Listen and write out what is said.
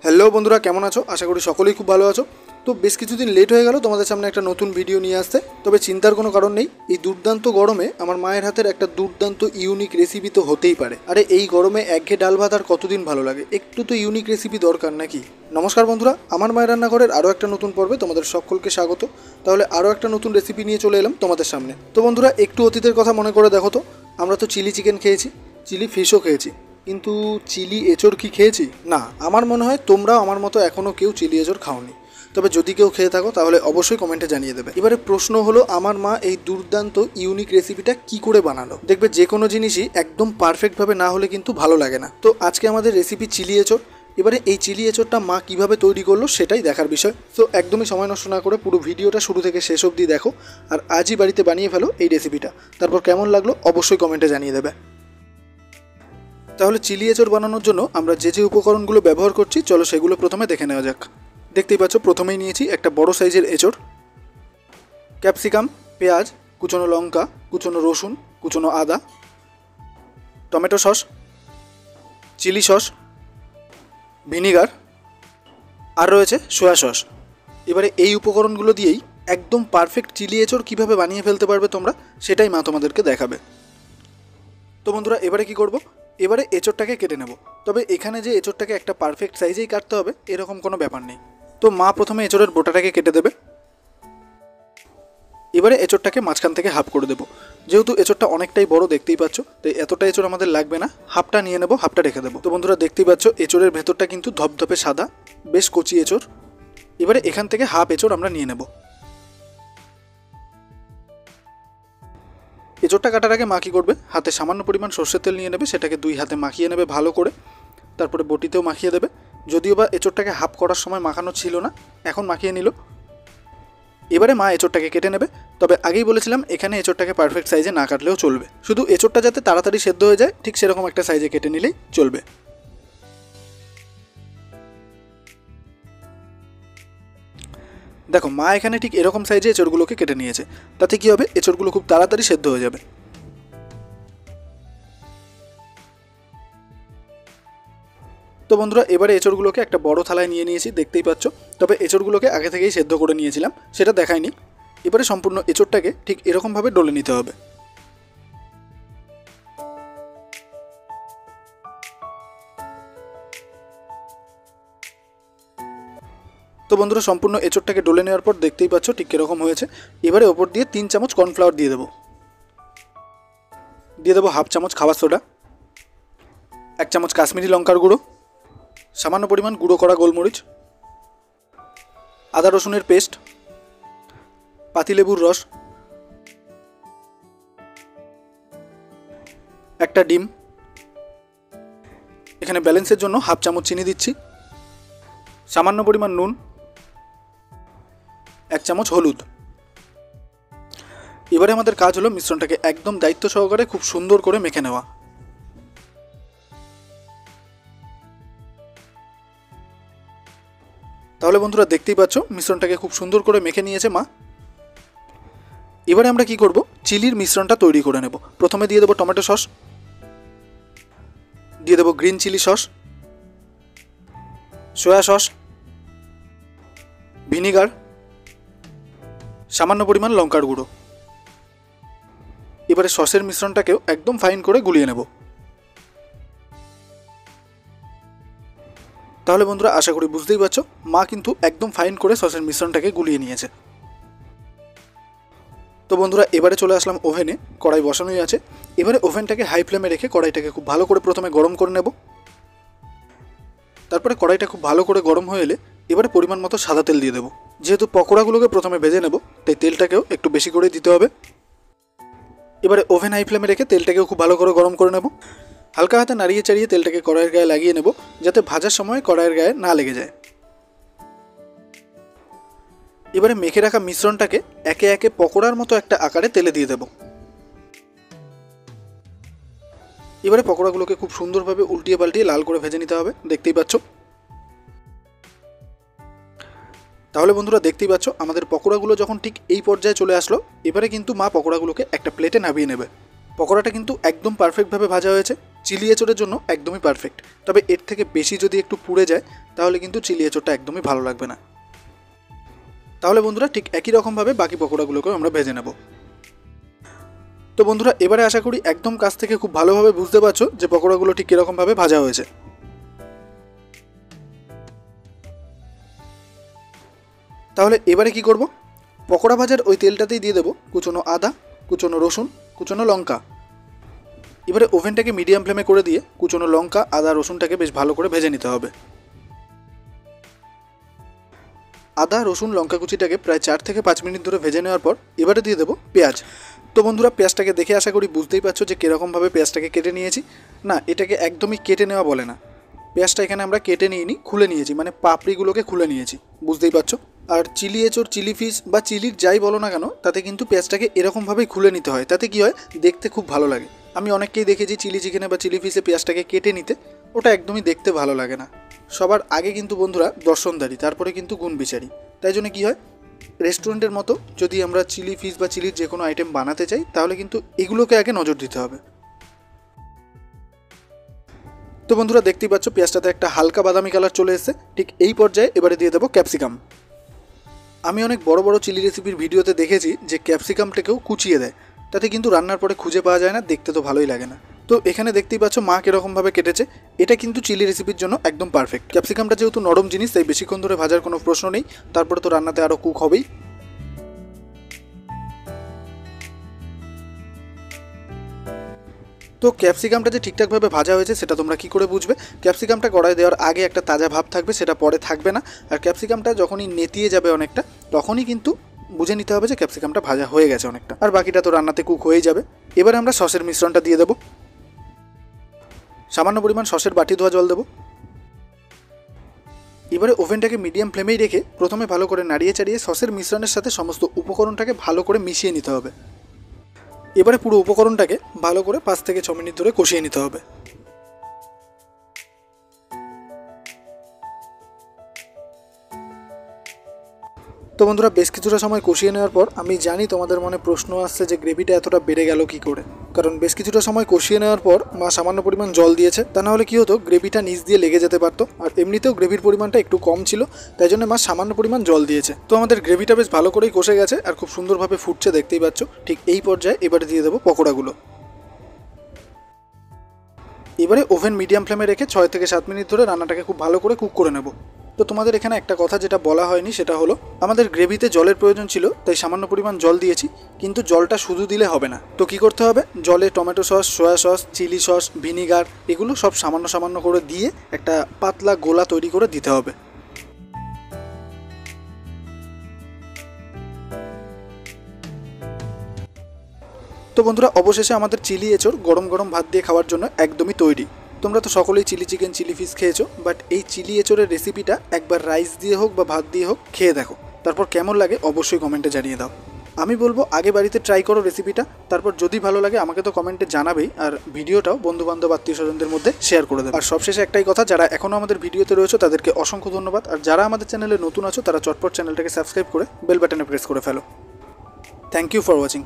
Hello বন্ধুরা, কেমন আছো? আশা করি সকলেই খুব ভালো আছো। তো বেশ কিছুদিন লেট হয়ে গেল তোমাদের সামনে একটা নতুন ভিডিও নিয়ে আসতে, তবে চিন্তার কোনো কারণ নেই। এই দুর্দান্ত গরমে আমার মায়ের হাতের একটা দুর্দান্ত ইউনিক রেসিপি তো হতেই পারে। আরে এই গরমে একঘেয়ে ডাল ভাত আর কতদিন ভালো লাগে, একটু তো ইউনিক রেসিপি দরকার নাকি? নমস্কার বন্ধুরা, আমার মায়ের রান্নাঘরের আরও একটা নতুন পর্বে তোমাদের সকলকে স্বাগত। তাহলে আরও একটা নতুন রেসিপি নিয়ে চলে এলাম তোমাদের সামনে। তো বন্ধুরা, একটু অতীতের কথা মনে করে দেখো তো, আমরা তো চিলি চিকেন খেয়েছি, চিলি ফিশও খেয়েছি, কিন্তু চিলি এঁচড় কি খেয়েছি? না, আমার মনে হয় তোমরাও আমার মতো এখনও কেউ চিলি এঁচড় খাওনি। তবে যদি কেউ খেয়ে থাকো তাহলে অবশ্যই কমেন্টে জানিয়ে দেবে। এবারে প্রশ্ন হলো, আমার মা এই দুর্দান্ত ইউনিক রেসিপিটা কি করে বানালো? দেখবে যে কোনো জিনিসই একদম পারফেক্টভাবে না হলে কিন্তু ভালো লাগে না। তো আজকে আমাদের রেসিপি চিলি এঁচড়। এবারে এই চিলি এঁচড়টা মা কিভাবে তৈরি করলো সেটাই দেখার বিষয়। তো একদমই সময় নষ্ট না করে পুরো ভিডিওটা শুরু থেকে শেষ অবধি দেখো, আর আজই বাড়িতে বানিয়ে ফেলো এই রেসিপিটা। তারপর কেমন লাগলো অবশ্যই কমেন্টে জানিয়ে দেবে। তাহলে চিলি এঁচড় বানানোর জন্য আমরা যে যে উপকরণগুলো ব্যবহার করছি, চলো সেগুলো প্রথমে দেখে নেওয়া যাক। দেখতেই পাচ্ছ, প্রথমেই নিয়েছি একটা বড় সাইজের এঁচড়, ক্যাপসিকাম, পেঁয়াজ, কুচনো লঙ্কা, কুচনো রসুন, কুচনো আদা, tomato sauce, chilli sauce, vinegar, আর রয়েছে সয়া সস। এবারে এই উপকরণগুলো দিয়েই একদম পারফেক্ট চিলি এঁচড় কীভাবে বানিয়ে ফেলতে পারবে তোমরা, সেটাই মা তোমাদেরকে দেখাবে। তো বন্ধুরা, এবারে কি করব? এবারে এঁচড়টাকে কেটে নেব। তবে এখানে যে এঁচড়টাকে একটা পারফেক্ট সাইজেই কাটতে হবে এরকম কোনো ব্যাপার নেই। তো মা প্রথমে এঁচড়ের বোটাটাকে কেটে দেবে। এবারে এঁচড়টাকে মাঝখান থেকে হাফ করে দেবো। যেহেতু এঁচড়টা অনেকটাই বড় দেখতেই পাচ্ছ, তাই এতটা এঁচড় আমাদের লাগবে না, হাফটা নিয়ে নেবো, হাফটা রেখে দেবো। তো বন্ধুরা, দেখতেই পাচ্ছ এঁচড়ের ভেতরটা কিন্তু ধপধপে সাদা, বেশ কচি এঁচড়। এবারে এখান থেকে হাফ এঁচড় আমরা নিয়ে নেব। এঁচড়টা কাটার আগে মা কী করবে, হাতে সামান্য পরিমাণ সর্ষের তেল নিয়ে নেবে, সেটাকে 2 হাতে মাখিয়ে নেবে ভালো করে, তারপরে বটিতেও মাখিয়ে দেবে। যদিও বা এঁচড়টাকে হাফ করার সময় মাখানো ছিল না, এখন মাখিয়ে নিল। এবারে মা এঁচড়টাকে কেটে নেবে। তবে আগেই বলেছিলাম এখানে এঁচড়টাকে পারফেক্ট সাইজে না কাটলেও চলবে, শুধু এঁচড়টা যাতে তাড়াতাড়ি সেদ্ধ হয়ে যায় ঠিক সেরকম একটা সাইজে কেটে নিলেই চলবে। দেখো, মা এখানে ঠিক এরকম সাইজে এঁচড়গুলোকে কেটে নিয়েছে। তাতে কী হবে, এঁচড়গুলো খুব তাড়াতাড়ি সেদ্ধ হয়ে যাবে। তো বন্ধুরা, এবারে এঁচড়গুলোকে একটা বড় থালায় নিয়ে নিয়েছি, দেখতেই পাচ্ছ। তবে এঁচড়গুলোকে আগে থেকেই সেদ্ধ করে নিয়েছিলাম, সেটা দেখাইনি। এবারে সম্পূর্ণ এঁচড়টাকে ঠিক এরকমভাবে ডলে নিতে হবে। তো বন্ধুরা, সম্পূর্ণ এঁচড়টাকে ডলে নেওয়ার পর দেখতেই পাচ্ছ ঠিক কীরকম হয়েছে। এবারে ওপর দিয়ে 3 চামচ কর্নফ্লাওয়ার দিয়ে দেবো। দিয়ে দেবো হাফ চামচ খাবার সোডা, 1 চামচ কাশ্মীরি লঙ্কার গুঁড়ো, সামান্য পরিমাণ গুঁড়ো করা গোলমরিচ, আদা রসুনের পেস্ট, পাতিলেবুর রস, একটা ডিম, এখানে ব্যালেন্সের জন্য হাফ চামচ চিনি দিচ্ছি, সামান্য পরিমাণ নুন, 1 চামচ হলুদ। এবারে আমাদের কাজ হলো মিশ্রণটাকে একদম দায়িত্ব সহকারে খুব সুন্দর করে মেখে নেওয়া। তাহলে বন্ধুরা, দেখতেই পাচ্ছ মিশ্রণটাকে খুব সুন্দর করে মেখে নিয়েছে মা। এবারে আমরা কি করব, চিলির মিশ্রণটা তৈরি করে নেব। প্রথমে দিয়ে দেবো টমেটো সস, দিয়ে দেবো green chilli sauce, soya sauce, vinegar, সামান্য পরিমাণ লঙ্কার গুঁড়ো। এবারে সসের মিশ্রণটাকেও একদম ফাইন করে গুলিয়ে নেব। তাহলে বন্ধুরা, আশা করি বুঝতেই পারছো মা কিন্তু একদম ফাইন করে সসের মিশ্রণটাকে গুলিয়ে নিয়েছে। তো বন্ধুরা, এবারে চলে আসলাম ওভেনে। কড়াই বসানোই আছে। এবারে ওভেনটাকে হাই ফ্লেমে রেখে কড়াইটাকে খুব ভালো করে প্রথমে গরম করে নেব। তারপরে কড়াইটা খুব ভালো করে গরম হয়ে এলে এবারে পরিমাণ মতো সাদা তেল দিয়ে দেবো। যেহেতু পকোড়াগুলোকে প্রথমে ভেজে নেব, তাই তেলটাকেও একটু বেশি করে দিতে হবে। এবারে ওভেন হাই ফ্লেমে রেখে তেলটাকেও খুব ভালো করে গরম করে নেব। হালকা হাতে নাড়িয়ে চাড়িয়ে তেলটাকে কড়াইয়ের গায়ে লাগিয়ে নেব, যাতে ভাজার সময় কড়াইয়ের গায়ে না লেগে যায়। এবারে মেখে রাখা মিশ্রণটাকে একে একে পকোড়ার মতো একটা আকারে তেলে দিয়ে দেব। এবারে পকোড়াগুলোকে খুব সুন্দরভাবে উল্টিয়ে পাল্টিয়ে লাল করে ভেজে নিতে হবে, দেখতেই পাচ্ছ। তাহলে বন্ধুরা, দেখতেই পাচ্ছ আমাদের পকোড়াগুলো যখন ঠিক এই পর্যায়ে চলে আসলো, এবারে কিন্তু মা পকোড়াগুলোকে একটা প্লেটে নামিয়ে নেবে। পকোড়াটা কিন্তু একদম পারফেক্টভাবে ভাজা হয়েছে। চিলি এঁচোড়ের জন্য একদমই পারফেক্ট। তবে এর থেকে বেশি যদি একটু পুড়ে যায় তাহলে কিন্তু চিলি এঁচোড়টা একদমই ভালো লাগবে না। তাহলে বন্ধুরা ঠিক একই রকমভাবে বাকি পকোড়াগুলোকেও আমরা ভেজে নেব। তো বন্ধুরা এবারে আশা করি একদম কাছ থেকে খুব ভালোভাবে বুঝতে পারছো যে পকোড়াগুলো ঠিক কীরকমভাবে ভাজা হয়েছে। তাহলে এবারে কি করব, পকোড়া ভাজার ওই তেলটাতেই দিয়ে দেবো কুচনো আদা, কুচনো রসুন, কুচনো লঙ্কা। এবারে ওভেনটাকে মিডিয়াম ফ্লেমে করে দিয়ে কুচনো লঙ্কা, আদা, রসুনটাকে বেশ ভালো করে ভেজে নিতে হবে। আদা, রসুন, লঙ্কা কুচিটাকে প্রায় 4 থেকে 5 মিনিট ধরে ভেজে নেওয়ার পর এবারে দিয়ে দেবো পেঁয়াজ। তো বন্ধুরা পেঁয়াজটাকে দেখে আশা করি বুঝতেই পারছো যে কীরকমভাবে পেঁয়াজটাকে কেটে নিয়েছি। না, এটাকে একদমই কেটে নেওয়া বলে না, পেঁয়াজটা এখানে আমরা কেটে নিইনি, খুলে নিয়েছি, মানে পাপড়িগুলোকে খুলে নিয়েছি, বুঝতেই পারছো। আর চিলি এঁচোড়, চিলি ফিশ বা চিলির যাই বলো না কেন, তাতে কিন্তু পেঁয়াজটাকে এরকমভাবেই খুলে নিতে হয়। তাতে কি হয়, দেখতে খুব ভালো লাগে। আমি অনেককেই দেখেছি চিলি চিকেনে বা চিলি ফিশে পেঁয়াজটাকে কেটে নিতে, ওটা একদমই দেখতে ভালো লাগে না। সবার আগে কিন্তু বন্ধুরা দর্শনদারি, তারপরে কিন্তু গুণ বিচারি। তাই জন্য কী হয়, রেস্টুরেন্টের মতো যদি আমরা চিলি ফিশ বা চিলির যে কোনো আইটেম বানাতে চাই তাহলে কিন্তু এগুলোকে আগে নজর দিতে হবে। তো বন্ধুরা দেখতেই পাচ্ছ পেঁয়াজটাতে একটা হালকা বাদামি কালার চলে এসেছে। ঠিক এই পর্যায়ে এবারে দিয়ে দেবো ক্যাপসিকাম। আমি অনেক বড় বড় চিলি রেসিপির ভিডিওতে দেখেছি যে ক্যাপসিকামটাকেও কুচিয়ে দেয়, তাতে কিন্তু রান্নার পরে খুঁজে পাওয়া যায় না, দেখতে তো ভালোই লাগে না। তো এখানে দেখতেই পাচ্ছ মা কীরকমভাবে কেটেছে, এটা কিন্তু চিলি রেসিপির জন্য একদম পারফেক্ট। ক্যাপসিকামটা যেহেতু নরম জিনিস তাই বেশিক্ষণ ধরে ভাজার কোনো প্রশ্ন নেই, তারপরে তো রান্নাতে আরও কুক হবেই। তো ক্যাপসিকামটা যে ঠিকঠাকভাবে ভাজা হয়েছে সেটা তোমরা কী করে বুঝবে, ক্যাপসিকামটা কড়াই দেওয়ার আগে একটা তাজা ভাব থাকবে, সেটা পরে থাকবে না। আর ক্যাপসিকামটা যখনই নেতিয়ে যাবে অনেকটা, তখনই কিন্তু বুঝে নিতে হবে যে ক্যাপসিকামটা ভাজা হয়ে গেছে অনেকটা, আর বাকিটা তো রান্নাতে কুক হয়েই যাবে। এবার আমরা সসের মিশ্রণটা দিয়ে দেবো। সামান্য পরিমাণ সসের বাটি ধোয়া জল দেবো। এবারে ওভেনটাকে মিডিয়াম ফ্লেমেই রেখে প্রথমে ভালো করে নাড়িয়ে চাড়িয়ে সসের মিশ্রণের সাথে সমস্ত উপকরণটাকে ভালো করে মিশিয়ে নিতে হবে। এবারে পুরো উপকরণটাকে ভালো করে 5 থেকে 6 মিনিট ধরে কষিয়ে নিতে হবে। তো বন্ধুরা বেশ কিছুটা সময় কষিয়ে নেওয়ার পর আমি জানি তোমাদের মনে প্রশ্ন আসছে যে গ্রেভিটা এতটা বেড়ে গেল কী করে, কারণ বেশ কিছুটা সময় কষিয়ে নেওয়ার পর মা সামান্য পরিমাণ জল দিয়েছে। তা নাহলে কী হতো, গ্রেভিটা নিচ দিয়ে লেগে যেতে পারতো, আর এমনিতেও গ্রেভির পরিমাণটা একটু কম ছিল, তাই জন্য মা সামান্য পরিমাণ জল দিয়েছে। তো আমাদের গ্রেভিটা বেশ ভালো করেই কষে গেছে আর খুব সুন্দরভাবে ফুটছে, দেখতেই পাচ্ছ। ঠিক এই পর্যায়ে এবারে দিয়ে দেবো পকোড়াগুলো। এবারে ওভেন মিডিয়াম ফ্লেমে রেখে 6 থেকে 7 মিনিট ধরে রান্নাটাকে খুব ভালো করে কুক করে নেব। তো তোমাদের এখানে একটা কথা যেটা বলা হয়নি সেটা হলো, আমাদের গ্রেভিতে জলের প্রয়োজন ছিল তাই সামান্য পরিমাণ জল দিয়েছি, কিন্তু জলটা শুধু দিলে হবে না। তো কি করতে হবে, জলে tomato sauce, soya sauce, chilli sauce, vinegar এগুলো সব সামান্য সামান্য করে দিয়ে একটা পাতলা গোলা তৈরি করে দিতে হবে। তো বন্ধুরা অবশেষে আমাদের চিলি এঁচোড় গরম গরম ভাত দিয়ে খাওয়ার জন্য একদমই তৈরি। তোমরা তো সকলেই চিলি চিকেন, চিলি ফিশ খেয়েছো, বাট এই চিলি এঁচোড়ের রেসিপিটা একবার রাইস দিয়ে হোক বা ভাত দিয়ে হোক খেয়ে দেখো, তারপর কেমন লাগে অবশ্যই কমেন্টে জানিয়ে দাও। আমি বলবো আগে বাড়িতে ট্রাই করো রেসিপিটা, তারপর যদি ভালো লাগে আমাকে তো কমেন্টে জানাবেই, আর ভিডিওটাও বন্ধুবান্ধব আত্মীয় স্বজনদের মধ্যে শেয়ার করে দেবে। আর সবশেষে একটাই কথা, যারা এখনও আমাদের ভিডিওতে রয়েছে তাদেরকে অসংখ্য ধন্যবাদ, আর যারা আমাদের চ্যানেলে নতুন আছো তারা চটপট চ্যানেলটাকে সাবস্ক্রাইব করে বেল বাটনে প্রেস করে ফেলো। Thank you for watching.